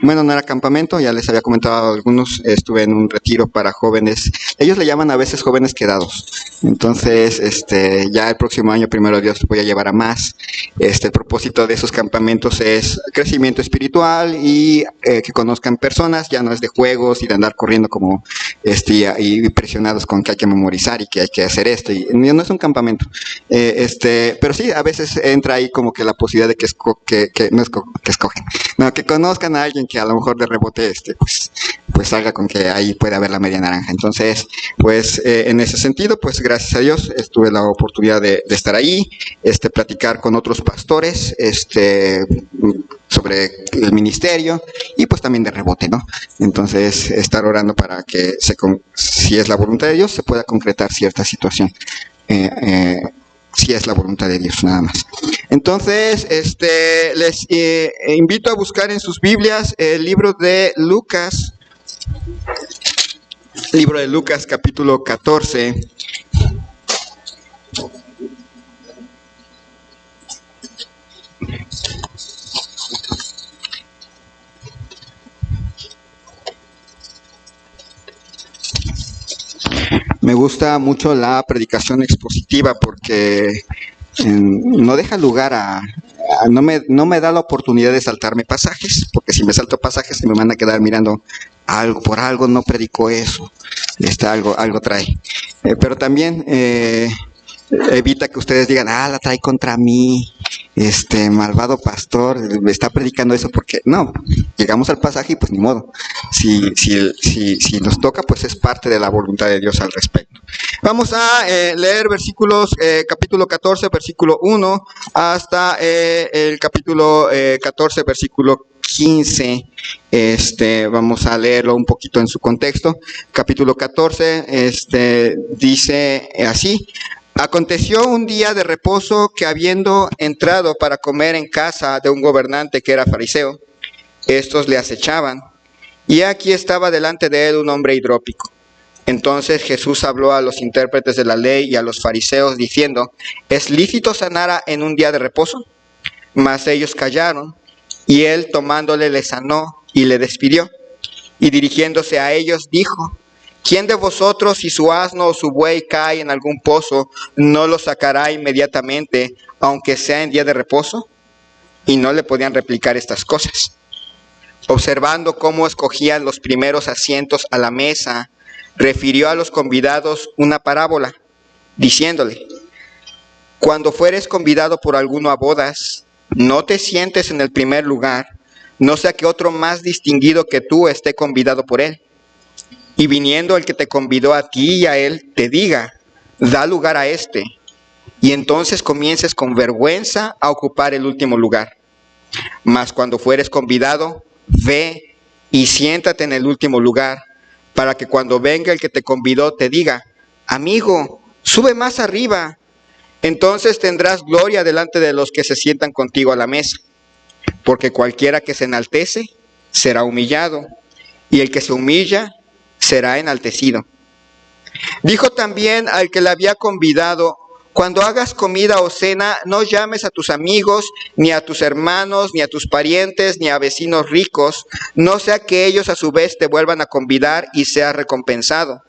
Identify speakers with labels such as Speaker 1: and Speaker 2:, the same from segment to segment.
Speaker 1: bueno, no era campamento, ya les había comentado a algunos, estuve en un retiro para jóvenes, ellos le llaman a veces jóvenes quedados. Entonces, ya el próximo año, primero Dios, voy a llevar a más. El propósito de esos campamentos es crecimiento espiritual y que conozcan personas, ya no es de juegos y de andar corriendo como y presionados con que hay que memorizar y que hay que hacer esto. Y no es un campamento. Pero sí, a veces entra ahí como que la posibilidad de que escogen. No, que conozcan a alguien que a lo mejor de rebote, pues salga con que ahí puede haber la media naranja. Entonces, pues en ese sentido, pues gracias a Dios tuve la oportunidad de estar ahí, platicar con otros pastores, sobre el ministerio y pues también de rebote, ¿no? Entonces, estar orando para que si es la voluntad de Dios, se pueda concretar cierta situación. Si es la voluntad de Dios, nada más. Entonces, les invito a buscar en sus Biblias el libro de Lucas, capítulo 14. Me gusta mucho la predicación expositiva porque no deja lugar no me da la oportunidad de saltarme pasajes, porque si me salto pasajes me van a quedar mirando por algo no predicó eso, algo trae. Pero también evita que ustedes digan, la trae contra mí, malvado pastor, me está predicando eso, porque no, llegamos al pasaje y pues ni modo. Si nos toca, pues es parte de la voluntad de Dios al respecto. Vamos a leer capítulo 14, versículo 1, hasta el capítulo 14, versículo 15. Vamos a leerlo un poquito en su contexto. Capítulo 14, dice así: Aconteció un día de reposo que, habiendo entrado para comer en casa de un gobernante que era fariseo, estos le acechaban, y aquí estaba delante de él un hombre hidrópico. Entonces Jesús habló a los intérpretes de la ley y a los fariseos, diciendo: ¿Es lícito sanar en un día de reposo? Mas ellos callaron, y él tomándole le sanó y le despidió. Y dirigiéndose a ellos dijo: ¿Quién de vosotros, si su asno o su buey cae en algún pozo, no lo sacará inmediatamente, aunque sea en día de reposo? Y no le podían replicar estas cosas. Observando cómo escogían los primeros asientos a la mesa, refirió a los convidados una parábola, diciéndole: Cuando fueres convidado por alguno a bodas, no te sientes en el primer lugar, no sea que otro más distinguido que tú esté convidado por él. Y viniendo el que te convidó a ti y a él, te diga: da lugar a este. Y entonces comiences con vergüenza a ocupar el último lugar. Mas cuando fueres convidado, ve y siéntate en el último lugar, para que cuando venga el que te convidó te diga: amigo, sube más arriba. Entonces tendrás gloria delante de los que se sientan contigo a la mesa. Porque cualquiera que se enaltece será humillado, y el que se humilla será enaltecido. Dijo también al que le había convidado: cuando hagas comida o cena, no llames a tus amigos, ni a tus hermanos, ni a tus parientes, ni a vecinos ricos, no sea que ellos a su vez te vuelvan a convidar y seas recompensado.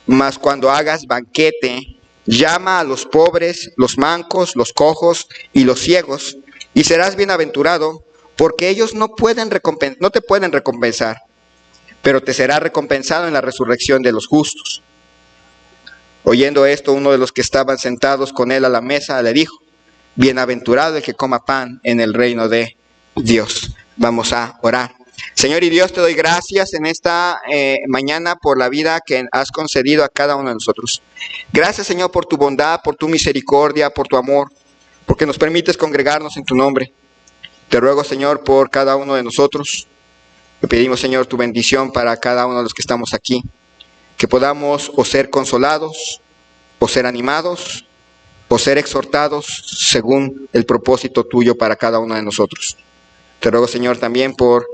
Speaker 1: Mas cuando hagas banquete, llama a los pobres, los mancos, los cojos y los ciegos, y serás bienaventurado, porque ellos no te pueden recompensar, pero te será recompensado en la resurrección de los justos. Oyendo esto, uno de los que estaban sentados con él a la mesa le dijo: bienaventurado el que coma pan en el reino de Dios. Vamos a orar. Señor y Dios, te doy gracias en esta mañana por la vida que has concedido a cada uno de nosotros. Gracias, Señor, por tu bondad, por tu misericordia, por tu amor, porque nos permites congregarnos en tu nombre. Te ruego, Señor, por cada uno de nosotros. Te pedimos, Señor, tu bendición para cada uno de los que estamos aquí. Que podamos o ser consolados, o ser animados, o ser exhortados según el propósito tuyo para cada uno de nosotros. Te ruego, Señor, también por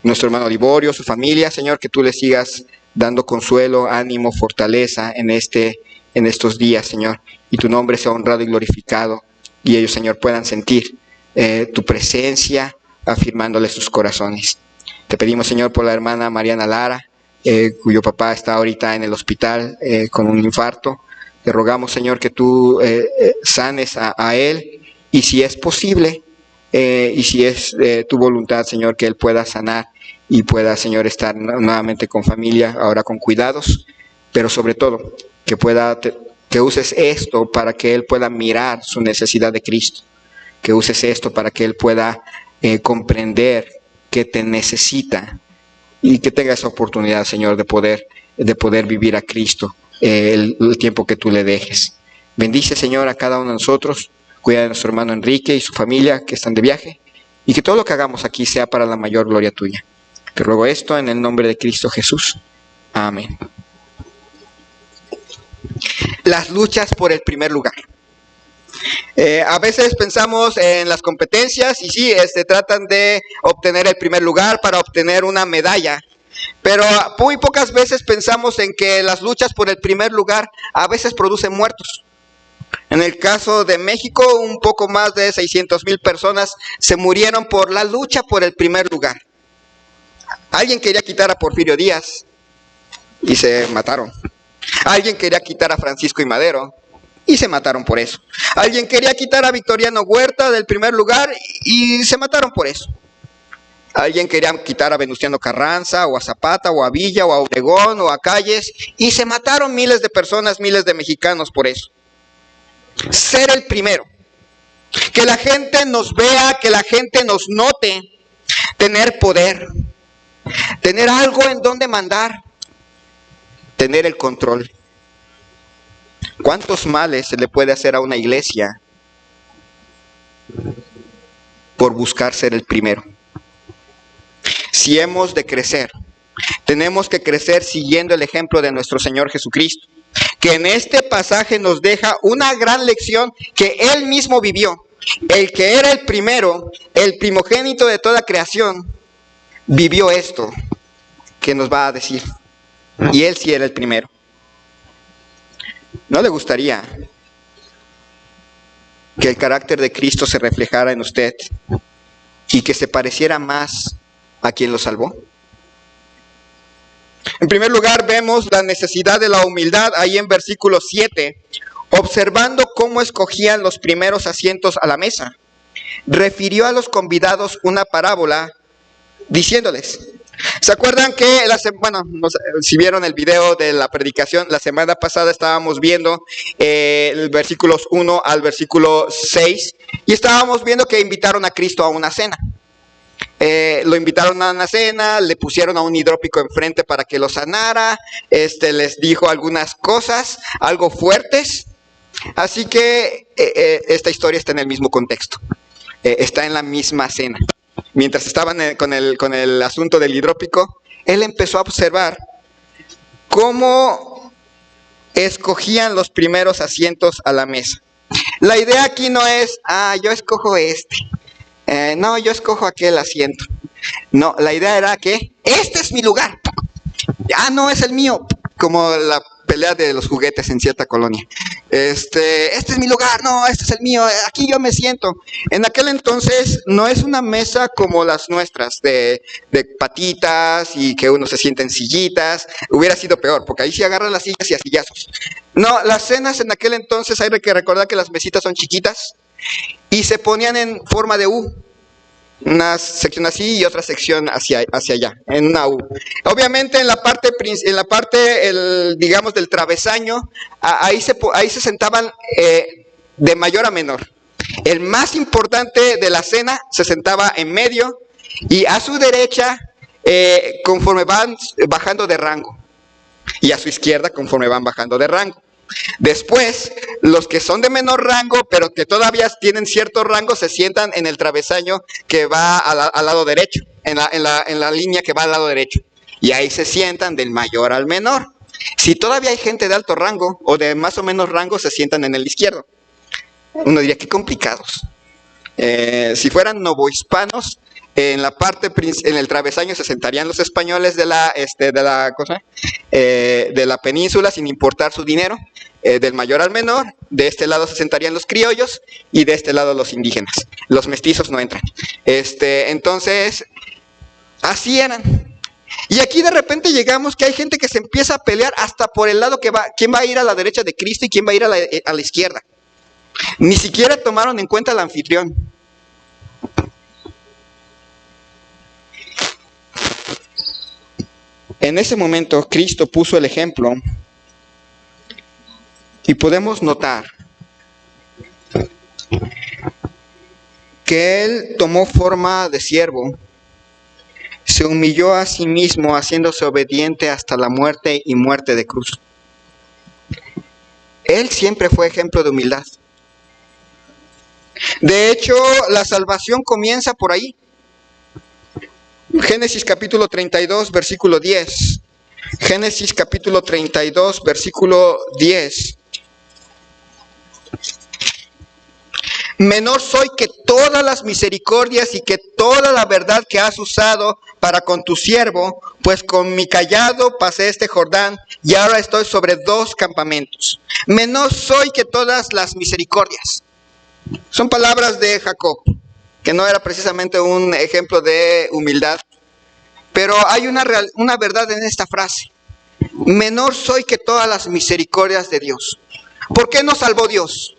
Speaker 1: nuestro hermano Liborio, su familia, Señor, que tú le sigas dando consuelo, ánimo, fortaleza en estos días, Señor, y tu nombre sea honrado y glorificado, y ellos, Señor, puedan sentir tu presencia, afirmándole sus corazones. Te pedimos, Señor, por la hermana Mariana Lara, cuyo papá está ahorita en el hospital con un infarto. Te rogamos, Señor, que tú sanes a él, y si es posible, y si es tu voluntad, Señor, que él pueda sanar y pueda, Señor, estar nuevamente con familia, ahora con cuidados, pero sobre todo que uses esto para que él pueda mirar su necesidad de Cristo, que uses esto para que él pueda comprender que te necesita, y que tenga esa oportunidad, Señor, de poder vivir a Cristo el tiempo que tú le dejes. Bendice, Señor, a cada uno de nosotros. Cuida de nuestro hermano Enrique y su familia que están de viaje, y que todo lo que hagamos aquí sea para la mayor gloria tuya. Te ruego esto en el nombre de Cristo Jesús. Amén. Las luchas por el primer lugar. A veces pensamos en las competencias y sí, tratan de obtener el primer lugar para obtener una medalla. Pero muy pocas veces pensamos en que las luchas por el primer lugar a veces producen muertos. En el caso de México, un poco más de 600,000 personas se murieron por la lucha por el primer lugar. Alguien quería quitar a Porfirio Díaz y se mataron. Alguien quería quitar a Francisco I. Madero y se mataron por eso. Alguien quería quitar a Victoriano Huerta del primer lugar y se mataron por eso. Alguien quería quitar a Venustiano Carranza, o a Zapata, o a Villa, o a Obregón, o a Calles, y se mataron miles de personas, miles de mexicanos por eso. Ser el primero, que la gente nos vea, que la gente nos note, tener poder, tener algo en donde mandar, tener el control. ¿Cuántos males se le puede hacer a una iglesia por buscar ser el primero? Si hemos de crecer, tenemos que crecer siguiendo el ejemplo de nuestro Señor Jesucristo, que en este pasaje nos deja una gran lección que Él mismo vivió. El que era el primero, el primogénito de toda creación, vivió esto que nos va a decir. Y Él sí era el primero. ¿No le gustaría que el carácter de Cristo se reflejara en usted y que se pareciera más a quien lo salvó? En primer lugar, vemos la necesidad de la humildad ahí en versículo 7, observando cómo escogían los primeros asientos a la mesa. Refirió a los convidados una parábola diciéndoles. ¿Se acuerdan que, si vieron el video de la predicación, la semana pasada estábamos viendo el versículos 1 al versículo 6, y estábamos viendo que invitaron a Cristo a una cena. Lo invitaron a una cena, le pusieron a un hidrópico enfrente para que lo sanara, les dijo algunas cosas, algo fuertes, así que esta historia está en el mismo contexto, está en la misma cena. Mientras estaban con el asunto del hidrópico, él empezó a observar cómo escogían los primeros asientos a la mesa. La idea aquí no es, yo escojo no, yo escojo aquel asiento. No, la idea era que este es mi lugar. No, es el mío. Como la pelea de los juguetes en cierta colonia. Este es mi lugar, no, este es el mío, aquí yo me siento. En aquel entonces no es una mesa como las nuestras, de patitas y que uno se sienta en sillitas. Hubiera sido peor, porque ahí sí agarran las sillas y a sillazos. No, las cenas en aquel entonces hay que recordar que las mesitas son chiquitas y se ponían en forma de U. Una sección así y otra sección hacia allá, en una U. Obviamente en la parte digamos del travesaño, ahí se sentaban de mayor a menor. El más importante de la cena se sentaba en medio y a su derecha conforme van bajando de rango, y a su izquierda conforme van bajando de rango. Después, los que son de menor rango, pero que todavía tienen cierto rango, se sientan en el travesaño que va al lado derecho, en la línea que va al lado derecho. Y ahí se sientan del mayor al menor. Si todavía hay gente de alto rango o de más o menos rango, se sientan en el izquierdo. Uno diría, qué complicados. Si fueran novohispanos, En la parte, en el travesaño se sentarían los españoles de la península, sin importar su dinero, del mayor al menor. De este lado se sentarían los criollos y de este lado los indígenas. Los mestizos no entran. Entonces, así eran. Y aquí de repente llegamos que hay gente que se empieza a pelear hasta por el lado que va, quién va a ir a la derecha de Cristo y quién va a ir a la izquierda. Ni siquiera tomaron en cuenta al anfitrión. En ese momento Cristo puso el ejemplo y podemos notar que Él tomó forma de siervo, se humilló a sí mismo haciéndose obediente hasta la muerte y muerte de cruz. Él siempre fue ejemplo de humildad. De hecho, la salvación comienza por ahí. Génesis capítulo 32, versículo 10. Génesis capítulo 32, versículo 10. Menor soy que todas las misericordias y que toda la verdad que has usado para con tu siervo, pues con mi cayado pasé este Jordán y ahora estoy sobre 2 campamentos. Menor soy que todas las misericordias. Son palabras de Jacob, que no era precisamente un ejemplo de humildad. Pero hay una verdad en esta frase. Menor soy que todas las misericordias de Dios. ¿Por qué nos salvó Dios?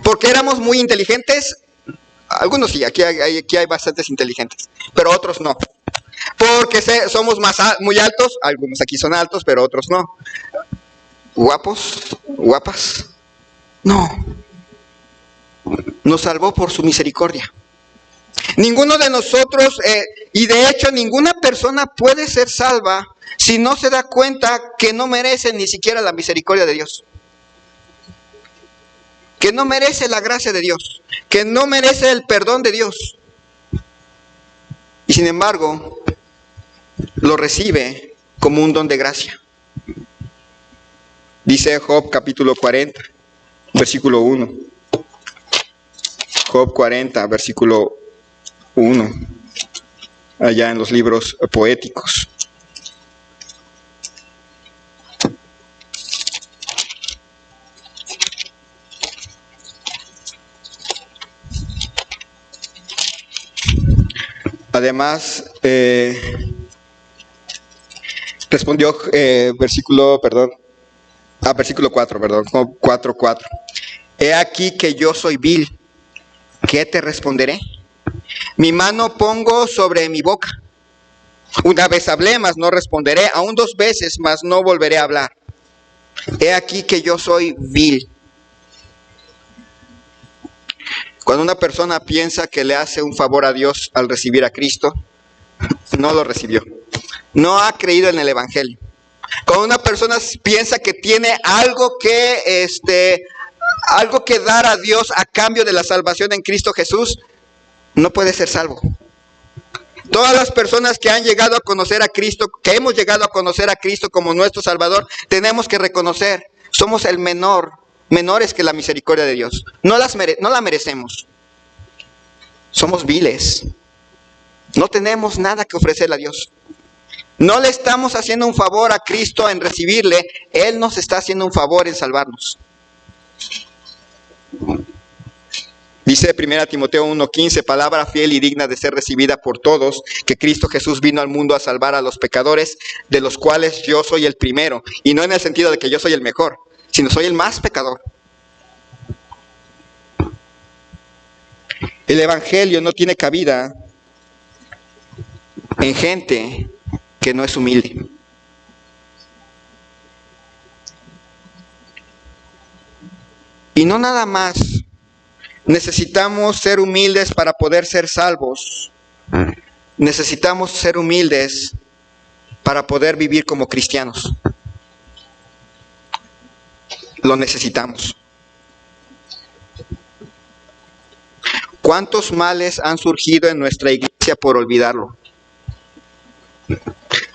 Speaker 1: ¿Porque éramos muy inteligentes? Algunos sí, aquí hay bastantes inteligentes, pero otros no. ¿Porque somos muy altos? Algunos aquí son altos, pero otros no. ¿Guapos? ¿Guapas? No. Nos salvó por su misericordia. Ninguno de nosotros, y de hecho ninguna persona puede ser salva si no se da cuenta que no merece ni siquiera la misericordia de Dios. Que no merece la gracia de Dios. Que no merece el perdón de Dios. Y sin embargo, lo recibe como un don de gracia. Dice Job capítulo 40, versículo 1. Job 40, versículo 1, allá en los libros poéticos. Además, respondió versículo 4, Job 4:4. He aquí que yo soy vil, ¿qué te responderé? Mi mano pongo sobre mi boca. Una vez hablé, mas no responderé. Aún 2 veces, mas no volveré a hablar. He aquí que yo soy vil. Cuando una persona piensa que le hace un favor a Dios al recibir a Cristo, no lo recibió. No ha creído en el Evangelio. Cuando una persona piensa que tiene algo que dar a Dios a cambio de la salvación en Cristo Jesús, no puede ser salvo. Todas las personas que han llegado a conocer a Cristo, que hemos llegado a conocer a Cristo como nuestro Salvador, tenemos que reconocer, somos el menores que la misericordia de Dios. No la merecemos. Somos viles. No tenemos nada que ofrecerle a Dios. No le estamos haciendo un favor a Cristo en recibirle, Él nos está haciendo un favor en salvarnos. Dice 1 Timoteo 1:15, palabra fiel y digna de ser recibida por todos, que Cristo Jesús vino al mundo a salvar a los pecadores, de los cuales yo soy el primero. Y no en el sentido de que yo soy el mejor, sino soy el más pecador. El Evangelio no tiene cabida en gente que no es humilde. Y no nada más necesitamos ser humildes para poder ser salvos. Necesitamos ser humildes para poder vivir como cristianos. Lo necesitamos. ¿Cuántos males han surgido en nuestra iglesia por olvidarlo?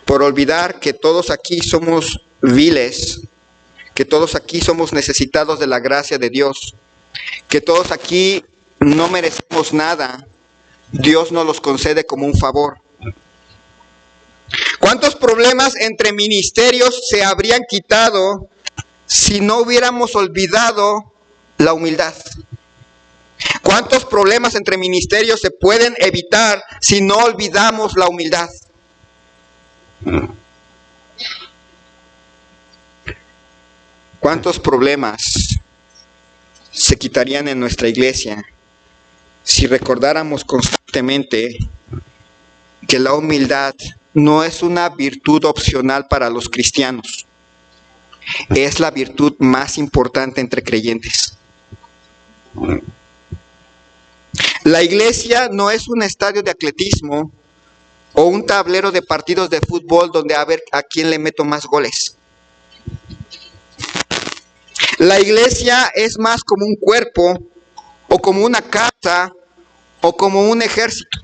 Speaker 1: Por olvidar que todos aquí somos viles, que todos aquí somos necesitados de la gracia de Dios, que todos aquí no merecemos nada, Dios nos los concede como un favor. ¿Cuántos problemas entre ministerios se habrían quitado si no hubiéramos olvidado la humildad? ¿Cuántos problemas entre ministerios se pueden evitar si no olvidamos la humildad? ¿Cuántos problemas se quitarían en nuestra iglesia si recordáramos constantemente que la humildad no es una virtud opcional para los cristianos? Es la virtud más importante entre creyentes. La iglesia no es un estadio de atletismo o un tablero de partidos de fútbol donde a ver a quién le meto más goles. La iglesia es más como un cuerpo, o como una casa, o como un ejército.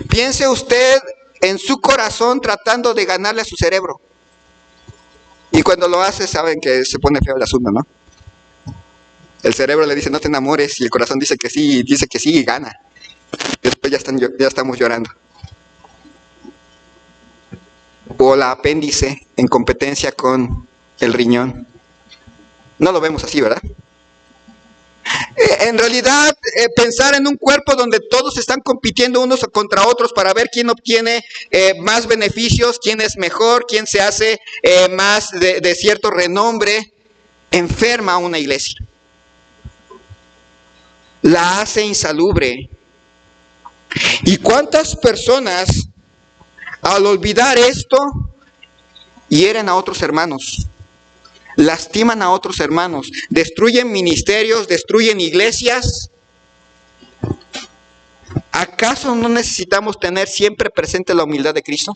Speaker 1: Piense usted en su corazón tratando de ganarle a su cerebro. Y cuando lo hace, saben que se pone feo el asunto, ¿no? El cerebro le dice, no te enamores, y el corazón dice que sí, y gana. Después ya estamos llorando. O la apéndice en competencia con el riñón. No lo vemos así, ¿verdad? En realidad, pensar en un cuerpo donde todos están compitiendo unos contra otros para ver quién obtiene más beneficios, quién es mejor, quién se hace más de cierto renombre, enferma a una iglesia. La hace insalubre. ¿Y cuántas personas, al olvidar esto, hieren a otros hermanos? Lastiman a otros hermanos, destruyen ministerios, destruyen iglesias. ¿Acaso no necesitamos tener siempre presente la humildad de Cristo?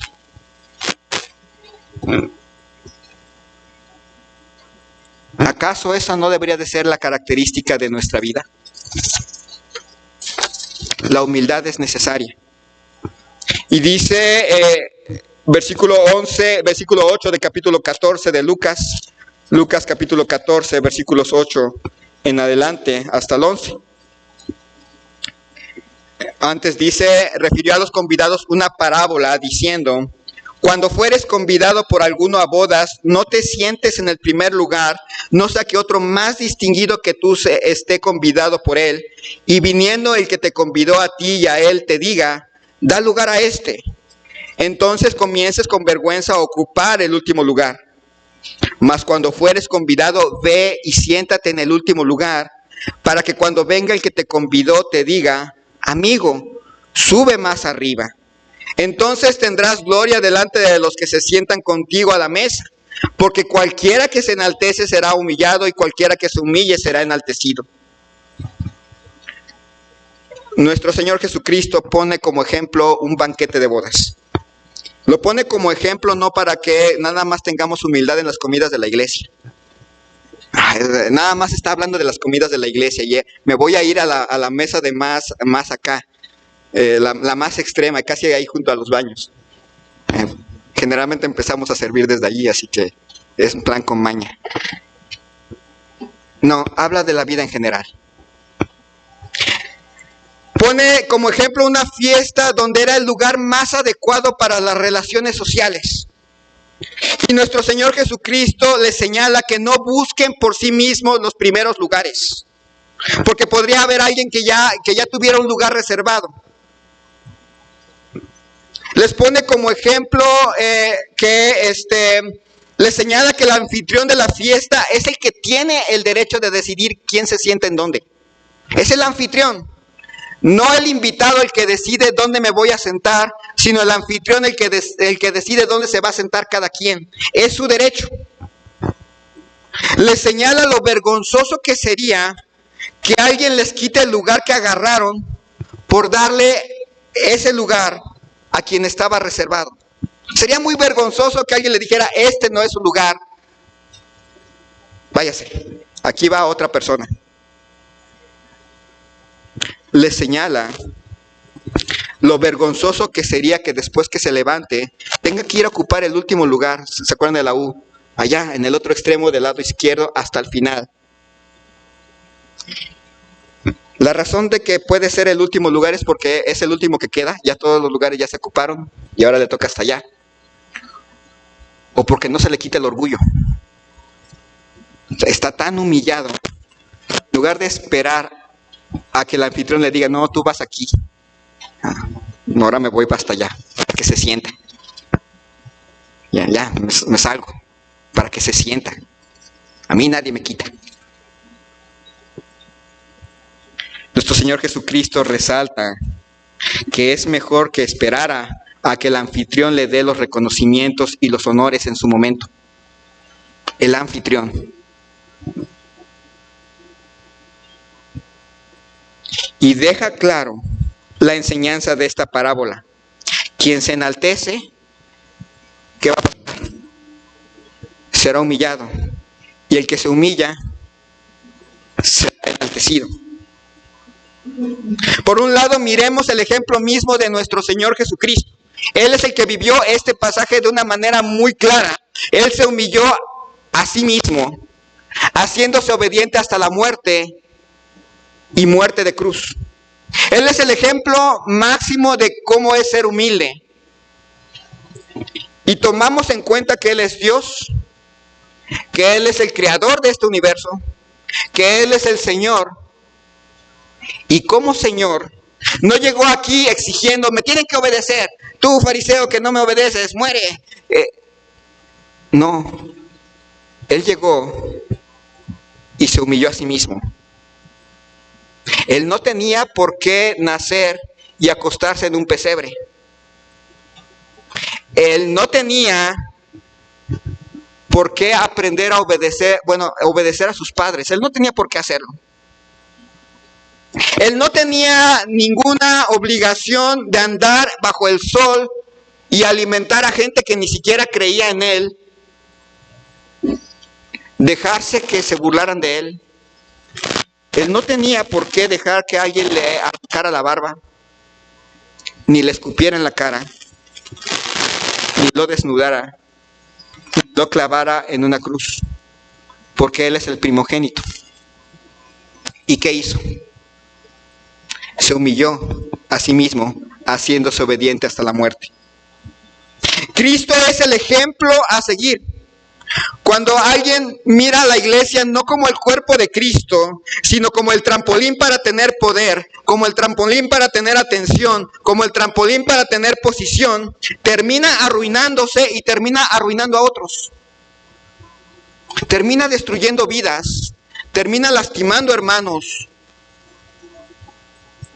Speaker 1: ¿Acaso esa no debería de ser la característica de nuestra vida? La humildad es necesaria. Y dice versículo 8 de capítulo 14 de Lucas capítulo 14, versículos 8 en adelante hasta el 11. Antes dice, refirió a los convidados una parábola diciendo, cuando fueres convidado por alguno a bodas, no te sientes en el primer lugar, no sea que otro más distinguido que tú esté convidado por él, y viniendo el que te convidó a ti y a él te diga, da lugar a este. Entonces comiences con vergüenza a ocupar el último lugar. Mas cuando fueres convidado, ve y siéntate en el último lugar, para que cuando venga el que te convidó te diga, amigo, sube más arriba. Entonces tendrás gloria delante de los que se sientan contigo a la mesa, porque cualquiera que se enaltece será humillado, y cualquiera que se humille será enaltecido. Nuestro Señor Jesucristo pone como ejemplo un banquete de bodas. Lo pone como ejemplo no para que nada más tengamos humildad en las comidas de la iglesia. Nada más está hablando de las comidas de la iglesia. Y me voy a ir a la mesa de más acá, la más extrema, casi ahí junto a los baños. Generalmente empezamos a servir desde allí, así que es un plan con maña. No, habla de la vida en general. Pone como ejemplo una fiesta donde era el lugar más adecuado para las relaciones sociales. Y nuestro Señor Jesucristo les señala que no busquen por sí mismos los primeros lugares, porque podría haber alguien que ya tuviera un lugar reservado. Les pone como ejemplo les señala que el anfitrión de la fiesta es el que tiene el derecho de decidir quién se sienta en dónde. Es el anfitrión. No el invitado el que decide dónde me voy a sentar, sino el anfitrión el que decide dónde se va a sentar cada quien. Es su derecho. Les señala lo vergonzoso que sería que alguien les quite el lugar que agarraron por darle ese lugar a quien estaba reservado. Sería muy vergonzoso que alguien le dijera, este no es su lugar, váyase, aquí va otra persona. Les señala lo vergonzoso que sería que después que se levante, tenga que ir a ocupar el último lugar, ¿se acuerdan de la U? Allá, en el otro extremo del lado izquierdo, hasta el final. La razón de que puede ser el último lugar es porque es el último que queda, ya todos los lugares ya se ocuparon y ahora le toca hasta allá. O porque no se le quita el orgullo. Está tan humillado. En lugar de esperar a que el anfitrión le diga, no, tú vas aquí. No, ahora me voy para hasta allá, para que se sienta. Ya, me salgo, para que se sienta. A mí nadie me quita. Nuestro Señor Jesucristo resalta que es mejor que esperara a que el anfitrión le dé los reconocimientos y los honores en su momento. El anfitrión. Y deja claro la enseñanza de esta parábola. Quien se enaltece, ¿qué va a pasar? Será humillado. Y el que se humilla, será enaltecido. Por un lado, miremos el ejemplo mismo de nuestro Señor Jesucristo. Él es el que vivió este pasaje de una manera muy clara. Él se humilló a sí mismo, haciéndose obediente hasta la muerte y muerte de cruz. Él es el ejemplo máximo de cómo es ser humilde. Y tomamos en cuenta que Él es Dios, que Él es el creador de este universo, que Él es el Señor. Y como Señor, no llegó aquí exigiendo, me tienen que obedecer. Tú, fariseo, que no me obedeces, muere. No, Él llegó y se humilló a sí mismo. Él no tenía por qué nacer y acostarse en un pesebre. Él no tenía por qué aprender a obedecer a sus padres. Él no tenía por qué hacerlo. Él no tenía ninguna obligación de andar bajo el sol y alimentar a gente que ni siquiera creía en Él. Dejarse que se burlaran de Él. Él no tenía por qué dejar que alguien le arrancara la barba, ni le escupiera en la cara, ni lo desnudara, ni lo clavara en una cruz, porque Él es el primogénito. ¿Y qué hizo? Se humilló a sí mismo, haciéndose obediente hasta la muerte. Cristo es el ejemplo a seguir. Cuando alguien mira a la iglesia no como el cuerpo de Cristo, sino como el trampolín para tener poder, como el trampolín para tener atención, como el trampolín para tener posición, termina arruinándose y termina arruinando a otros. Termina destruyendo vidas, termina lastimando hermanos.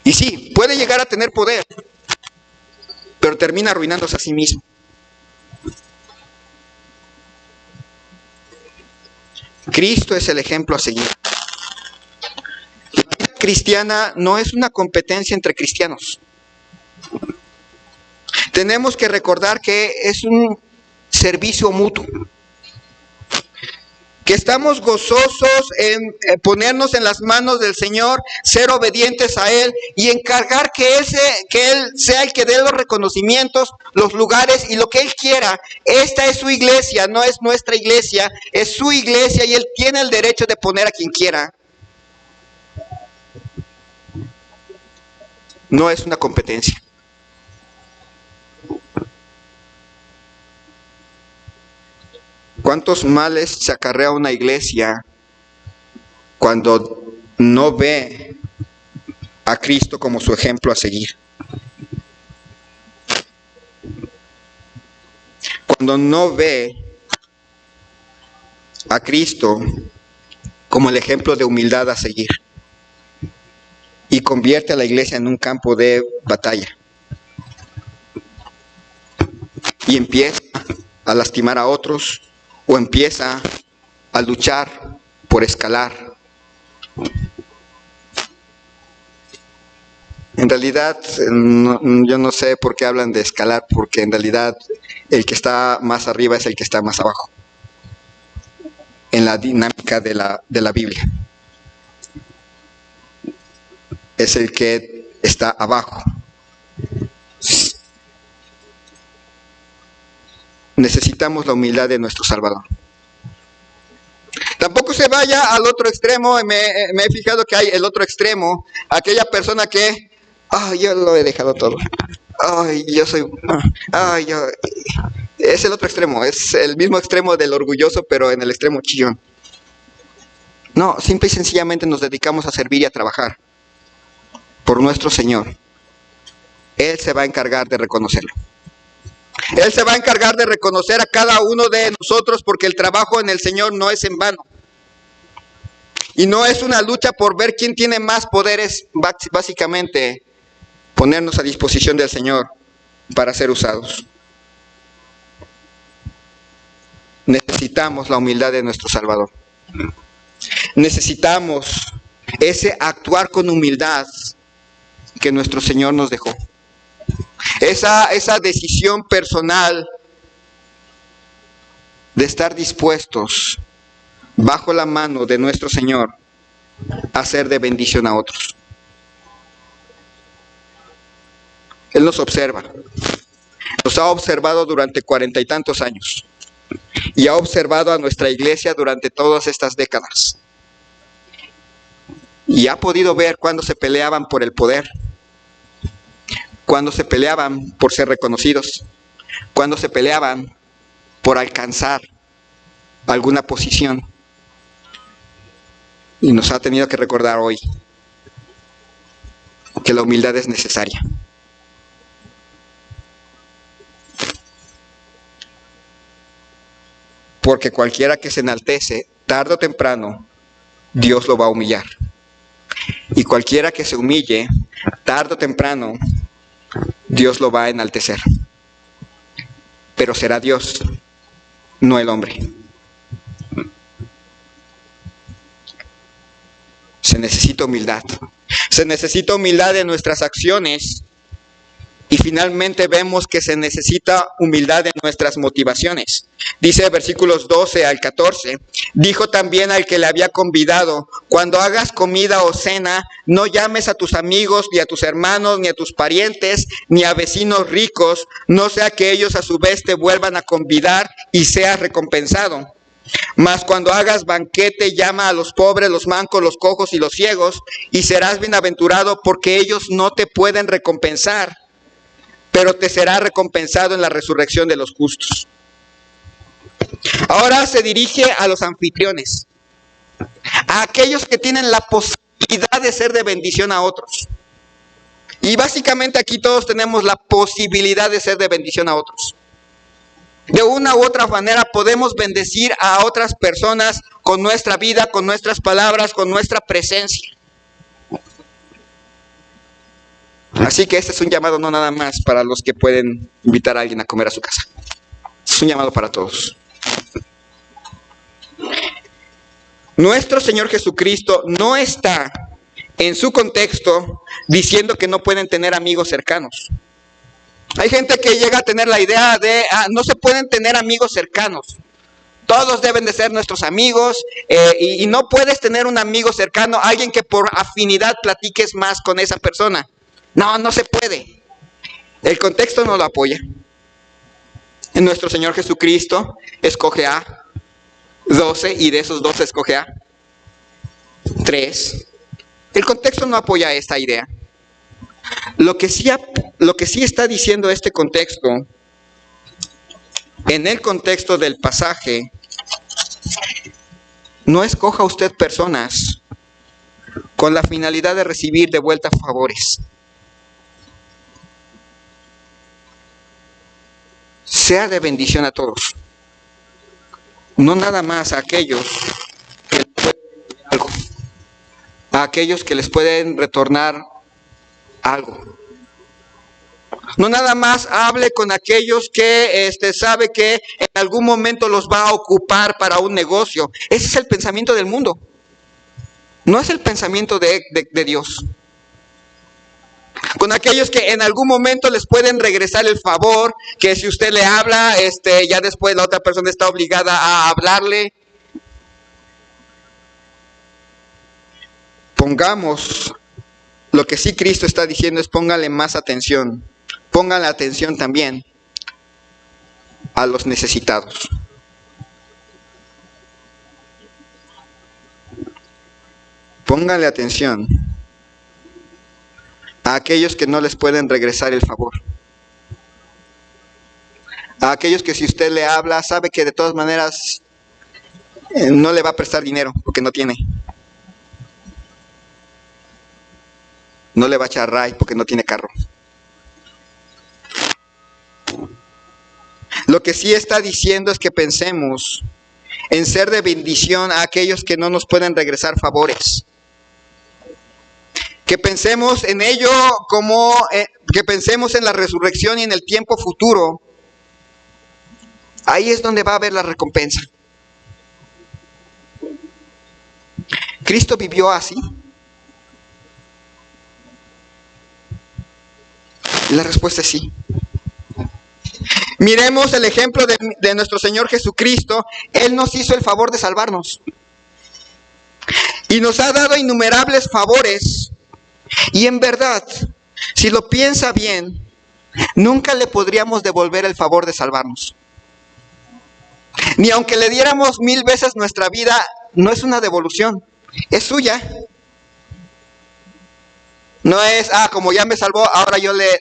Speaker 1: Y sí, puede llegar a tener poder, pero termina arruinándose a sí mismo. Cristo es el ejemplo a seguir. La vida cristiana no es una competencia entre cristianos. Tenemos que recordar que es un servicio mutuo. Que estamos gozosos en ponernos en las manos del Señor, ser obedientes a Él y encargar que Él sea el que dé los reconocimientos, los lugares y lo que Él quiera. Esta es su iglesia, no es nuestra iglesia, es su iglesia y Él tiene el derecho de poner a quien quiera. No es una competencia. ¿Cuántos males se acarrea una iglesia cuando no ve a Cristo como su ejemplo a seguir? Cuando no ve a Cristo como el ejemplo de humildad a seguir y convierte a la iglesia en un campo de batalla y empieza a lastimar a otros o empieza a luchar por escalar. En realidad, yo no sé por qué hablan de escalar, porque en realidad el que está más arriba es el que está más abajo, en la dinámica de la Biblia. Es el que está abajo. Necesitamos la humildad de nuestro Salvador. Tampoco se vaya al otro extremo. Me he fijado que hay el otro extremo, aquella persona que, yo lo he dejado todo. Yo soy, yo... Es el otro extremo, es el mismo extremo del orgulloso, pero en el extremo chillón. No, simple y sencillamente nos dedicamos a servir y a trabajar por nuestro Señor. Él se va a encargar de reconocerlo. Él se va a encargar de reconocer a cada uno de nosotros, porque el trabajo en el Señor no es en vano. Y no es una lucha por ver quién tiene más poderes, básicamente ponernos a disposición del Señor para ser usados. Necesitamos la humildad de nuestro Salvador. Necesitamos ese actuar con humildad que nuestro Señor nos dejó. Esa decisión personal de estar dispuestos bajo la mano de nuestro Señor a ser de bendición a otros. Él nos observa. Nos ha observado durante 40 y tantos años. Y ha observado a nuestra iglesia durante todas estas décadas. Y ha podido ver cuando se peleaban por el poder, cuando se peleaban por ser reconocidos, cuando se peleaban por alcanzar alguna posición. Y nos ha tenido que recordar hoy que la humildad es necesaria. Porque cualquiera que se enaltece, tarde o temprano, Dios lo va a humillar. Y cualquiera que se humille, tarde o temprano, Dios lo va a enaltecer. Pero será Dios, no el hombre. Se necesita humildad. Se necesita humildad en nuestras acciones. Y finalmente vemos que se necesita humildad en nuestras motivaciones. Dice versículos 12 al 14, dijo también al que le había convidado, cuando hagas comida o cena, no llames a tus amigos, ni a tus hermanos, ni a tus parientes, ni a vecinos ricos, no sea que ellos a su vez te vuelvan a convidar y seas recompensado. Mas cuando hagas banquete, llama a los pobres, los mancos, los cojos y los ciegos, y serás bienaventurado, porque ellos no te pueden recompensar, pero te será recompensado en la resurrección de los justos. Ahora se dirige a los anfitriones, a aquellos que tienen la posibilidad de ser de bendición a otros. Y básicamente aquí todos tenemos la posibilidad de ser de bendición a otros. De una u otra manera podemos bendecir a otras personas con nuestra vida, con nuestras palabras, con nuestra presencia. Así que este es un llamado no nada más para los que pueden invitar a alguien a comer a su casa. Es un llamado para todos. Nuestro Señor Jesucristo no está en su contexto diciendo que no pueden tener amigos cercanos. Hay gente que llega a tener la idea de no se pueden tener amigos cercanos. Todos deben de ser nuestros amigos y no puedes tener un amigo cercano, alguien que por afinidad platiques más con esa persona. No se puede. El contexto no lo apoya. En nuestro Señor Jesucristo escoge a 12 y de esos 12 escoge a 3. El contexto no apoya esta idea. Lo que sí está diciendo este contexto, en el contexto del pasaje, no escoja usted personas con la finalidad de recibir de vuelta favores. Sea de bendición a todos. No nada más a aquellos que les pueden algo, a aquellos que les pueden retornar algo. No nada más hable con aquellos que sabe que en algún momento los va a ocupar para un negocio. Ese es el pensamiento del mundo. No es el pensamiento de Dios. Con aquellos que en algún momento les pueden regresar el favor, que si usted le habla, ya después la otra persona está obligada a hablarle. Pongamos, lo que sí Cristo está diciendo es póngale más atención. Póngale atención también a los necesitados. Póngale atención a aquellos que no les pueden regresar el favor. A aquellos que si usted le habla, sabe que de todas maneras no le va a prestar dinero porque no tiene. No le va a echar ray porque no tiene carro. Lo que sí está diciendo es que pensemos en ser de bendición a aquellos que no nos pueden regresar favores. Que pensemos en ello como que pensemos en la resurrección y en el tiempo futuro. Ahí es donde va a haber la recompensa. ¿Cristo vivió así? La respuesta es sí. Miremos el ejemplo de nuestro Señor Jesucristo. Él nos hizo el favor de salvarnos. Y nos ha dado innumerables favores. Y en verdad, si lo piensa bien, nunca le podríamos devolver el favor de salvarnos. Ni aunque le diéramos 1000 veces nuestra vida, no es una devolución, es suya. No es, como ya me salvó, ahora yo le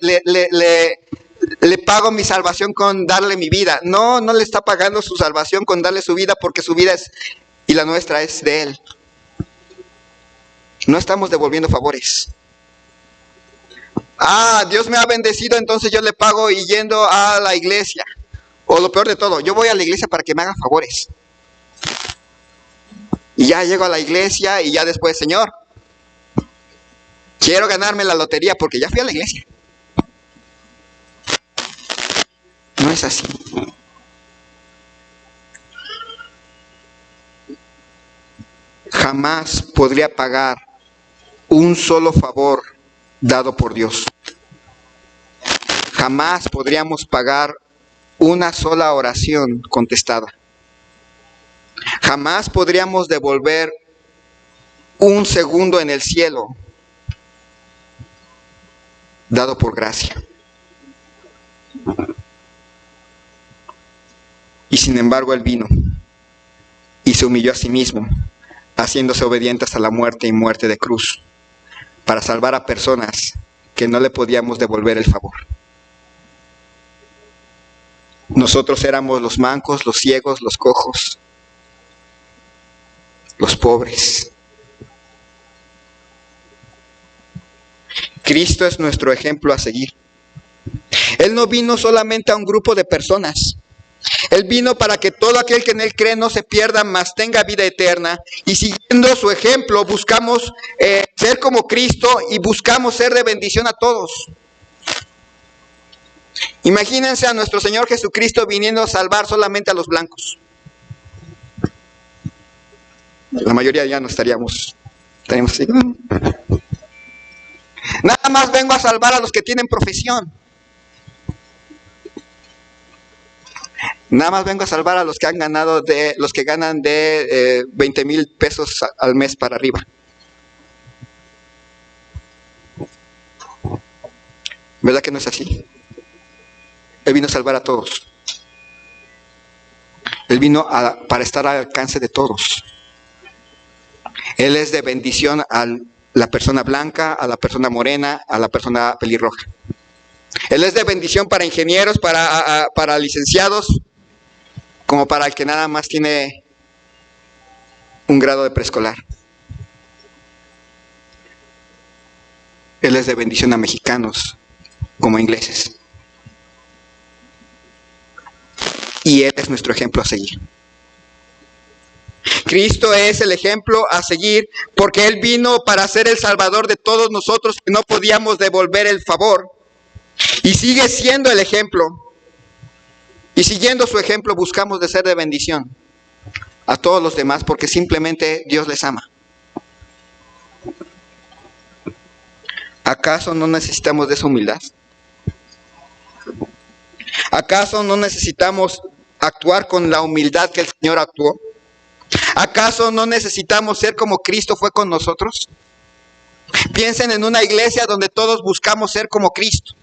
Speaker 1: pago mi salvación con darle mi vida. No le está pagando su salvación con darle su vida, porque su vida es, y la nuestra es de Él. No estamos devolviendo favores. Dios me ha bendecido, entonces yo le pago y yendo a la iglesia. O lo peor de todo, yo voy a la iglesia para que me haga favores. Y ya llego a la iglesia y ya después, Señor, quiero ganarme la lotería porque ya fui a la iglesia. No es así. Jamás podría pagar un solo favor dado por Dios. Jamás podríamos pagar una sola oración contestada. Jamás podríamos devolver un segundo en el cielo dado por gracia. Y sin embargo Él vino y se humilló a sí mismo, haciéndose obediente hasta la muerte y muerte de cruz, para salvar a personas que no le podíamos devolver el favor. Nosotros éramos los mancos, los ciegos, los cojos, los pobres. Cristo es nuestro ejemplo a seguir. Él no vino solamente a un grupo de personas. Él vino para que todo aquel que en Él cree no se pierda, mas tenga vida eterna. Y siguiendo su ejemplo, buscamos ser como Cristo y buscamos ser de bendición a todos. Imagínense a nuestro Señor Jesucristo viniendo a salvar solamente a los blancos. La mayoría ya no estaríamos así. Nada más vengo a salvar a los que tienen profesión. Nada más vengo a salvar a los que han ganado los que ganan de 20,000 pesos al mes para arriba. ¿Verdad que no es así? Él vino a salvar a todos. Él vino para estar al alcance de todos. Él es de bendición a la persona blanca, a la persona morena, a la persona pelirroja. Él es de bendición para ingenieros, para licenciados, como para el que nada más tiene un grado de preescolar. Él es de bendición a mexicanos, como a ingleses. Y Él es nuestro ejemplo a seguir. Cristo es el ejemplo a seguir porque Él vino para ser el Salvador de todos nosotros que no podíamos devolver el favor. Y sigue siendo el ejemplo. Y siguiendo su ejemplo buscamos de ser de bendición a todos los demás porque simplemente Dios les ama. ¿Acaso no necesitamos de esa humildad? ¿Acaso no necesitamos actuar con la humildad que el Señor actuó? ¿Acaso no necesitamos ser como Cristo fue con nosotros? Piensen en una iglesia donde todos buscamos ser como Cristo.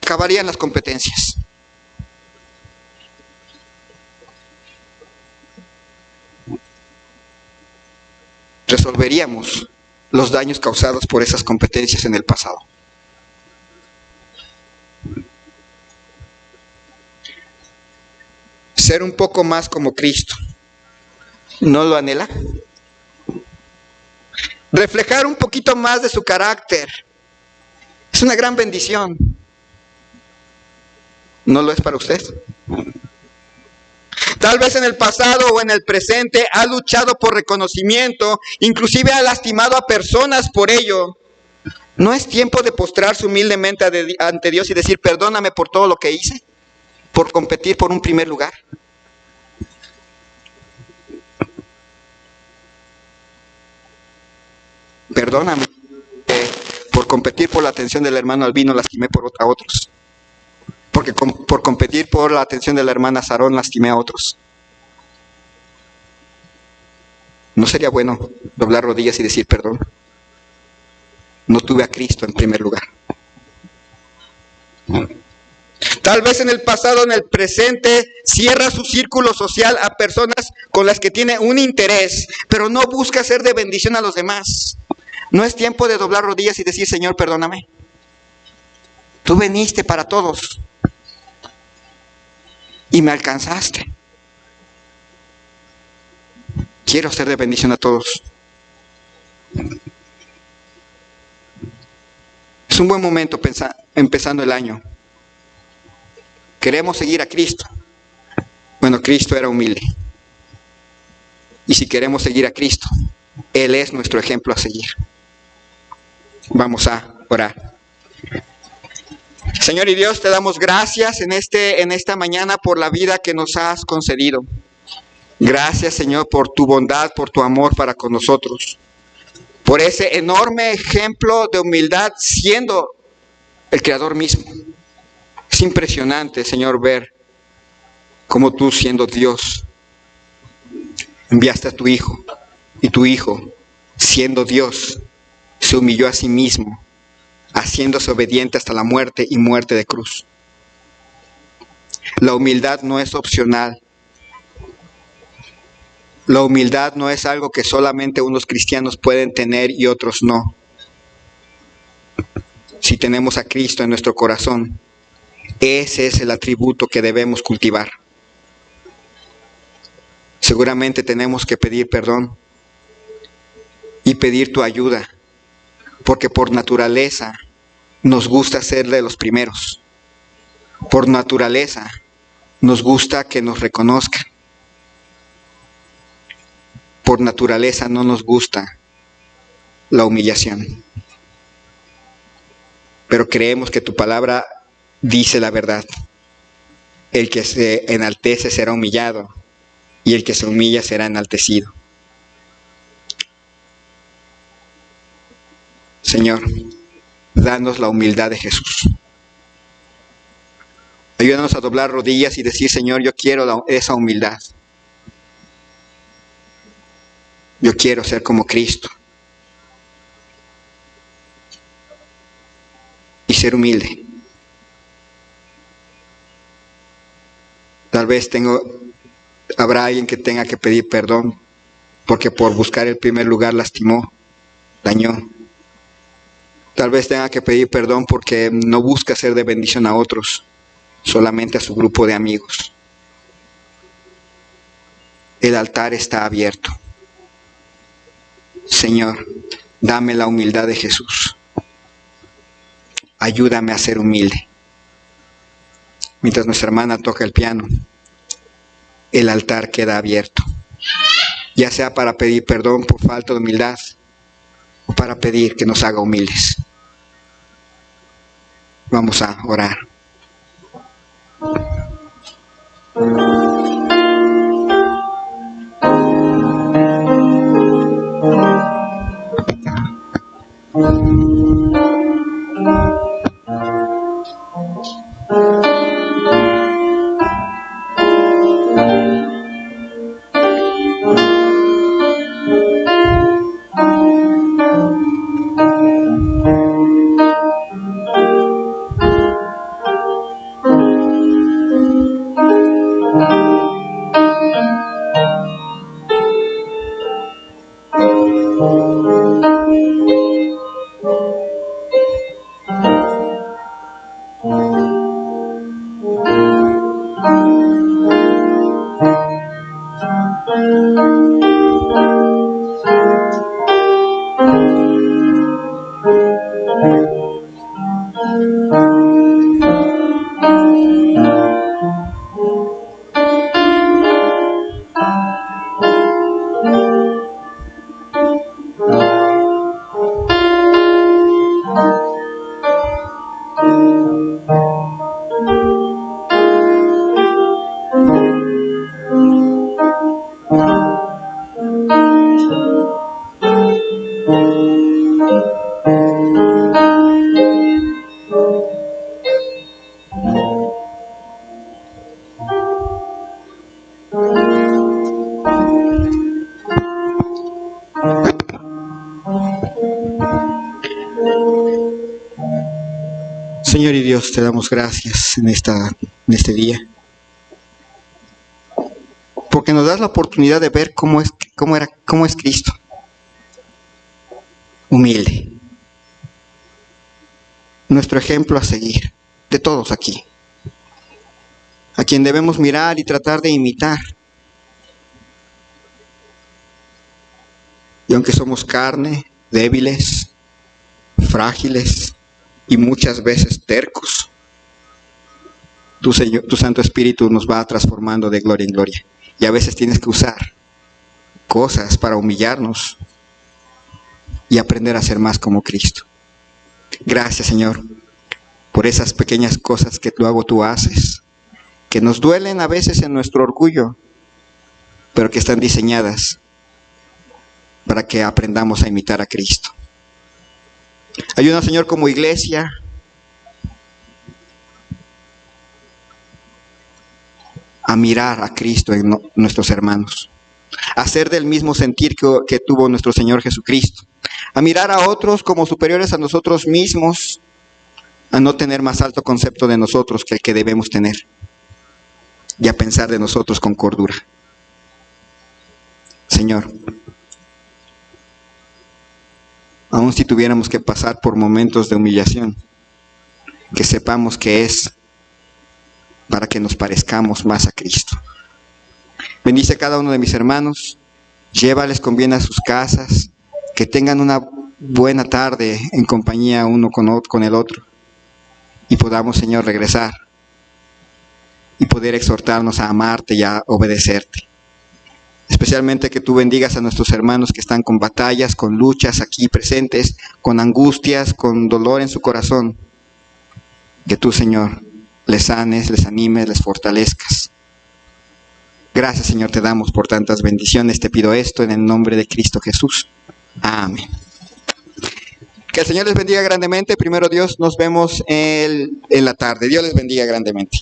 Speaker 1: Acabarían las competencias. resolveríamos los daños causados por esas competencias en el pasado. Ser un poco más como Cristo, ¿no lo anhela? Reflejar un poquito más de su carácter es una gran bendición. ¿No lo es para usted? Tal vez en el pasado o en el presente ha luchado por reconocimiento, inclusive ha lastimado a personas por ello. ¿No es tiempo de postrarse humildemente ante Dios y decir, perdóname por todo lo que hice, por competir por un primer lugar? Perdóname por competir por la atención del hermano Albino lastimé a otros. Porque por competir por la atención de la hermana Sarón lastimé a otros. ¿No sería bueno doblar rodillas y decir perdón? No tuve a Cristo en primer lugar. Tal vez en el pasado o en el presente cierra su círculo social a personas con las que tiene un interés, pero no busca ser de bendición a los demás. No es tiempo de doblar rodillas y decir, Señor, perdóname. Tú viniste para todos y me alcanzaste. Quiero ser de bendición a todos. Es un buen momento empezando el año. Queremos seguir a Cristo. Bueno, Cristo era humilde. Y si queremos seguir a Cristo, Él es nuestro ejemplo a seguir. Vamos a orar. Señor y Dios, te damos gracias en esta mañana por la vida que nos has concedido. Gracias, Señor, por tu bondad, por tu amor para con nosotros. Por ese enorme ejemplo de humildad siendo el Creador mismo. Es impresionante, Señor, ver cómo tú, siendo Dios, enviaste a tu Hijo. Y tu Hijo, siendo Dios, se humilló a sí mismo, haciéndose obediente hasta la muerte y muerte de cruz. La humildad no es opcional. La humildad no es algo que solamente unos cristianos pueden tener y otros no. Si tenemos a Cristo en nuestro corazón, ese es el atributo que debemos cultivar. Seguramente tenemos que pedir perdón y pedir tu ayuda, porque por naturaleza nos gusta ser de los primeros. Por naturaleza nos gusta que nos reconozcan. Por naturaleza no nos gusta la humillación. Pero creemos que tu palabra dice la verdad. El que se enaltece será humillado y el que se humilla será enaltecido. Señor, danos la humildad de Jesús. Ayúdanos a doblar rodillas y decir, Señor, yo quiero esa humildad. Yo quiero ser como Cristo. Y ser humilde. Tal vez habrá alguien que tenga que pedir perdón porque por buscar el primer lugar lastimó, dañó. Tal vez tenga que pedir perdón porque no busca ser de bendición a otros, solamente a su grupo de amigos. El altar está abierto. Señor, dame la humildad de Jesús. Ayúdame a ser humilde. Mientras nuestra hermana toca el piano, el altar queda abierto. Ya sea para pedir perdón por falta de humildad o para pedir que nos haga humildes. Vamos a orar. Señor y Dios, te damos gracias en este día, porque nos das la oportunidad de ver cómo es Cristo, humilde, nuestro ejemplo a seguir, de todos aquí, a quien debemos mirar y tratar de imitar. Y aunque somos carne, débiles, frágiles y muchas veces tercos, tu Santo Espíritu nos va transformando de gloria en gloria. Y a veces tienes que usar cosas para humillarnos y aprender a ser más como Cristo. Gracias, Señor, por esas pequeñas cosas que luego tú haces, que nos duelen a veces en nuestro orgullo, pero que están diseñadas para que aprendamos a imitar a Cristo. Ayúdanos, Señor, como iglesia, a mirar a Cristo en nuestros hermanos, a ser del mismo sentir que tuvo nuestro Señor Jesucristo, a mirar a otros como superiores a nosotros mismos, a no tener más alto concepto de nosotros que el que debemos tener, y a pensar de nosotros con cordura. Señor, aun si tuviéramos que pasar por momentos de humillación, que sepamos que es para que nos parezcamos más a Cristo. Bendice a cada uno de mis hermanos, llévales con bien a sus casas, que tengan una buena tarde en compañía uno con el otro, y podamos, Señor, regresar y poder exhortarnos a amarte y a obedecerte. Especialmente que tú bendigas a nuestros hermanos que están con batallas, con luchas aquí presentes, con angustias, con dolor en su corazón. Que tú, Señor, les sanes, les animes, les fortalezcas. Gracias, Señor, te damos por tantas bendiciones. Te pido esto en el nombre de Cristo Jesús. Amén. Que el Señor les bendiga grandemente. Primero Dios, nos vemos en la tarde. Dios les bendiga grandemente.